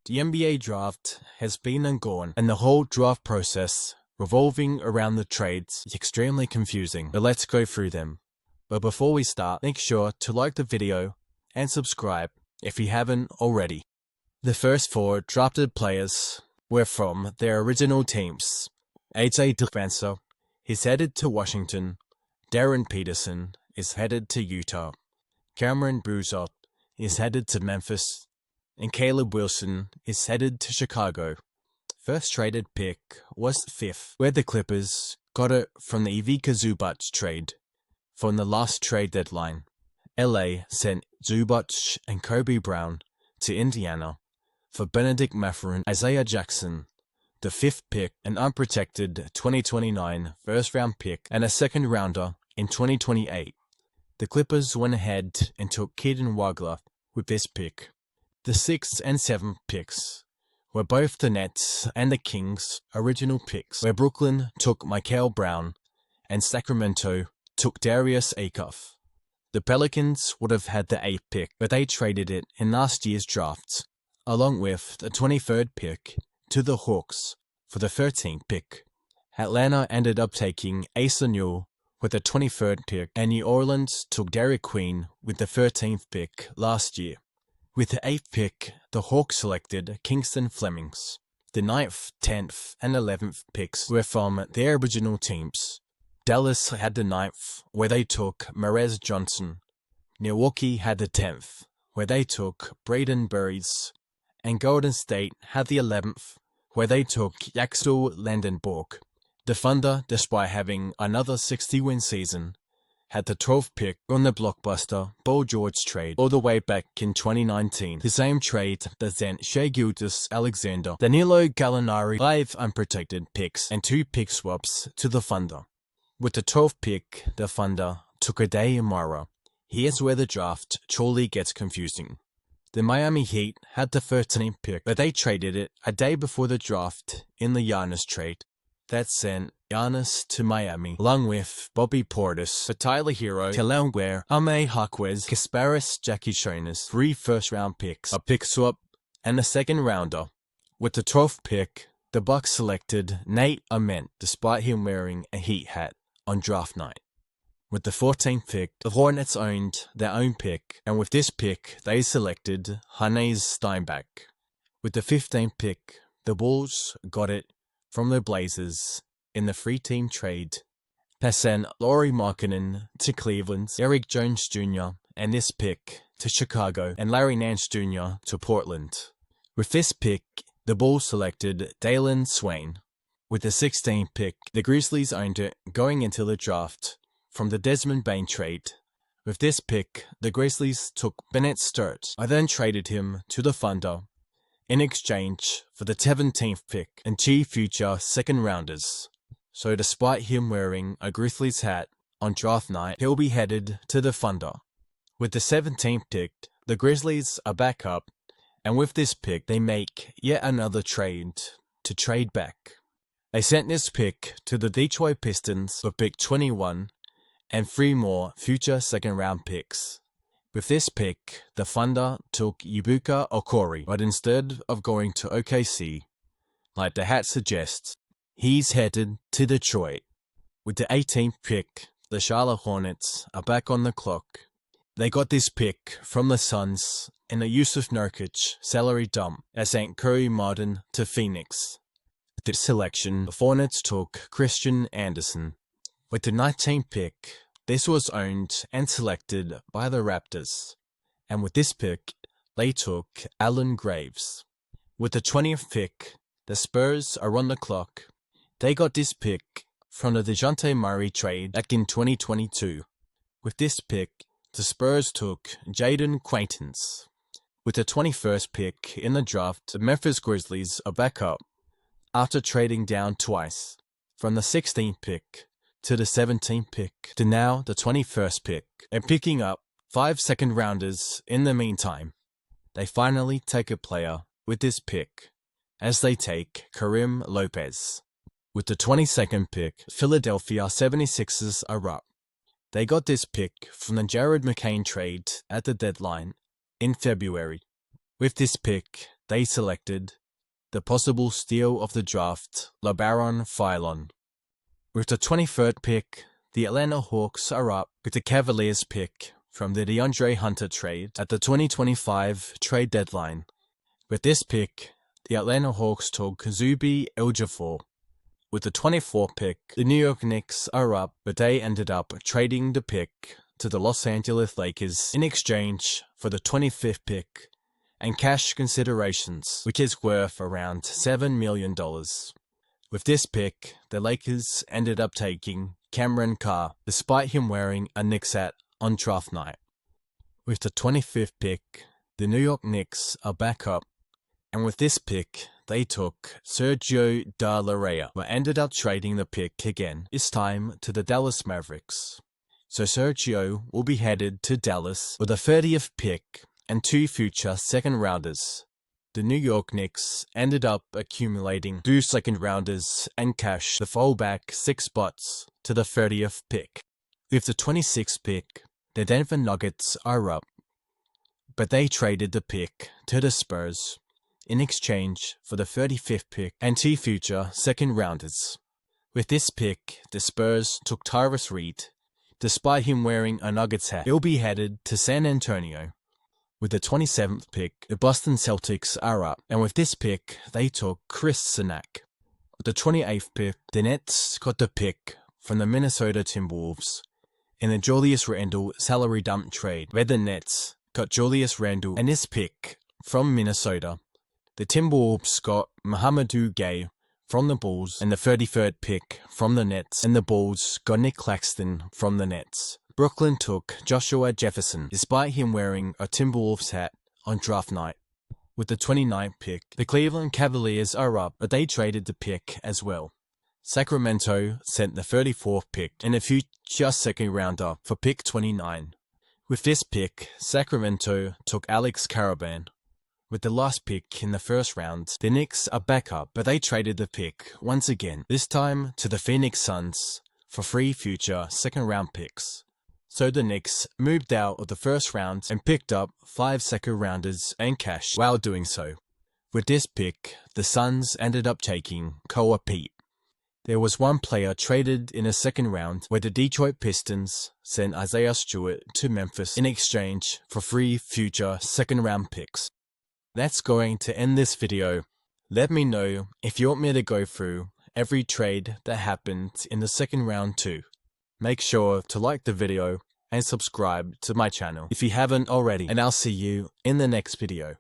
The NBA draft has been and gone, and the whole draft process revolving around the trades is extremely confusing, but let's go through them. But before we start, make sure to like the video and subscribe if you haven't already. The first 4 drafted players were from their original teams. AJ Dillfencer is headed to Washington. Darren Peterson is headed to Utah. Cameron Broussard is headed to Memphis. And Caleb Wilson is headed to Chicago. First traded pick was 5th, where the Clippers got it from the Ivica Zubac trade. From the last trade deadline, LA sent Zubac and Kobe Brown to Indiana for Benedict Mathurin, Isaiah Jackson, the 5th pick, an unprotected 2029 first-round pick, and a second-rounder in 2028. The Clippers went ahead and took Keaton Wagler with this pick. The 6th and 7th picks were both the Nets and the Kings' original picks, where Brooklyn took Mikal Brown and Sacramento took Darius Acuff. The Pelicans would have had the 8th pick, but they traded it in last year's draft, along with the 23rd pick, to the Hawks for the 13th pick. Atlanta ended up taking Asa Newell with the 23rd pick, and New Orleans took Derek Queen with the 13th pick last year. With the 8th pick, the Hawks selected Kingston Flemings. The 9th, 10th, and 11th picks were from their original teams. Dallas had the 9th, where they took Marez Johnson. Milwaukee had the 10th, where they took Braden Burries. And Golden State had the 11th, where they took Axel Landenborg. The Thunder, despite having another 60-win season, had the 12th pick on the blockbuster Paul George trade all the way back in 2019. The same trade that sent Shai Gilgeous-Alexander, Danilo Gallinari, 5 unprotected picks and 2 pick swaps to the Thunder. With the 12th pick, the Thunder took Ade Imara. Here's where the draft truly gets confusing. The Miami Heat had the 13th pick, but they traded it a day before the draft in the Giannis trade. That sent Giannis to Miami, along with Bobby Portis, for Tyler Hero, Kellan Ware, Ame Jaquez, Kasparis Jackson, 3 first-round picks, a pick swap, and a second-rounder. With the 12th pick, the Bucks selected Nate Ament, despite him wearing a Heat hat on draft night. With the 14th pick, the Hornets owned their own pick, and with this pick, they selected Hannes Steinbach. With the 15th pick, the Bulls got it from the Blazers in the 3-team trade. They sent Lauri Markkanen to Cleveland, Eric Jones Jr. and this pick to Chicago, and Larry Nance Jr. to Portland. With this pick, the Bulls selected Dalen Swain. With the 16th pick, the Grizzlies owned it going into the draft from the Desmond Bane trade. With this pick, the Grizzlies took Bennett Sturt. I then traded him to the Thunder in exchange for the 17th pick and 2 future second-rounders. So despite him wearing a Grizzlies hat on draft night, he'll be headed to the Thunder. With the 17th pick, the Grizzlies are back up, and with this pick, they make yet another trade to trade back. They sent this pick to the Detroit Pistons for pick 21 and 3 more future second-round picks. With this pick, the Thunder took Ibuka Okoro, but instead of going to OKC, like the hat suggests, he's headed to Detroit. With the 18th pick, the Charlotte Hornets are back on the clock. They got this pick from the Suns in a Yusuf Nurkic salary dump that sent Curry Martin to Phoenix. With this selection, the Hornets took Christian Anderson. With the 19th pick, this was owned and selected by the Raptors, and with this pick, they took Alan Graves. With the 20th pick, the Spurs are on the clock. They got this pick from the DeJounte Murray trade back in 2022. With this pick, the Spurs took Jaden Quaintance. With the 21st pick in the draft, the Memphis Grizzlies are back up after trading down twice, from the 16th pick to the 17th pick, to now the 21st pick, and picking up 5 second-rounders in the meantime. They finally take a player with this pick, as they take Karim Lopez. With the 22nd pick, Philadelphia 76ers are up. They got this pick from the Jared McCain trade at the deadline in February. With this pick, they selected the possible steal of the draft, LeBaron Philon. With the 23rd pick, the Atlanta Hawks are up with the Cavaliers pick from the DeAndre Hunter trade at the 2025 trade deadline. With this pick, the Atlanta Hawks took Zuby Ejiofor. With the 24th pick, the New York Knicks are up, but they ended up trading the pick to the Los Angeles Lakers in exchange for the 25th pick and cash considerations, which is worth around $7 million. With this pick, the Lakers ended up taking Cameron Carr, despite him wearing a Knicks hat on draft night. With the 25th pick, the New York Knicks are back up, and with this pick, they took Sergio Darlarea, but ended up trading the pick again, this time to the Dallas Mavericks. So Sergio will be headed to Dallas with a 30th pick and 2 future second-rounders. The New York Knicks ended up accumulating 2 second-rounders and cash to fall back 6 spots to the 30th pick. With the 26th pick, the Denver Nuggets are up, but they traded the pick to the Spurs in exchange for the 35th pick and 2 future second-rounders. With this pick, the Spurs took Tyrus Reed. Despite him wearing a Nuggets hat, he'll be headed to San Antonio. With the 27th pick, the Boston Celtics are up, and with this pick, they took Chris Sinak. With the 28th pick, the Nets got the pick from the Minnesota Timberwolves in the Julius Randle salary dump trade, where the Nets got Julius Randle and his pick from Minnesota. The Timberwolves got Mohamedou Gay from the Bulls and the 33rd pick from the Nets, and the Bulls got Nick Claxton from the Nets. Brooklyn took Joshua Jefferson, despite him wearing a Timberwolves hat on draft night. With the 29th pick, the Cleveland Cavaliers are up, but they traded the pick as well. Sacramento sent the 34th pick and a future second rounder for pick 29. With this pick, Sacramento took Alex Caravan. With the last pick in the first round, the Knicks are back up, but they traded the pick once again, this time to the Phoenix Suns for 3 future second-round picks. So the Knicks moved out of the first round and picked up 5 second-rounders and cash while doing so. With this pick, the Suns ended up taking Koa Pete. There was one player traded in the second round where the Detroit Pistons sent Isaiah Stewart to Memphis in exchange for 3 future second-round picks. That's going to end this video. Let me know if you want me to go through every trade that happened in the second round too. Make sure to like the video and subscribe to my channel if you haven't already, and I'll see you in the next video.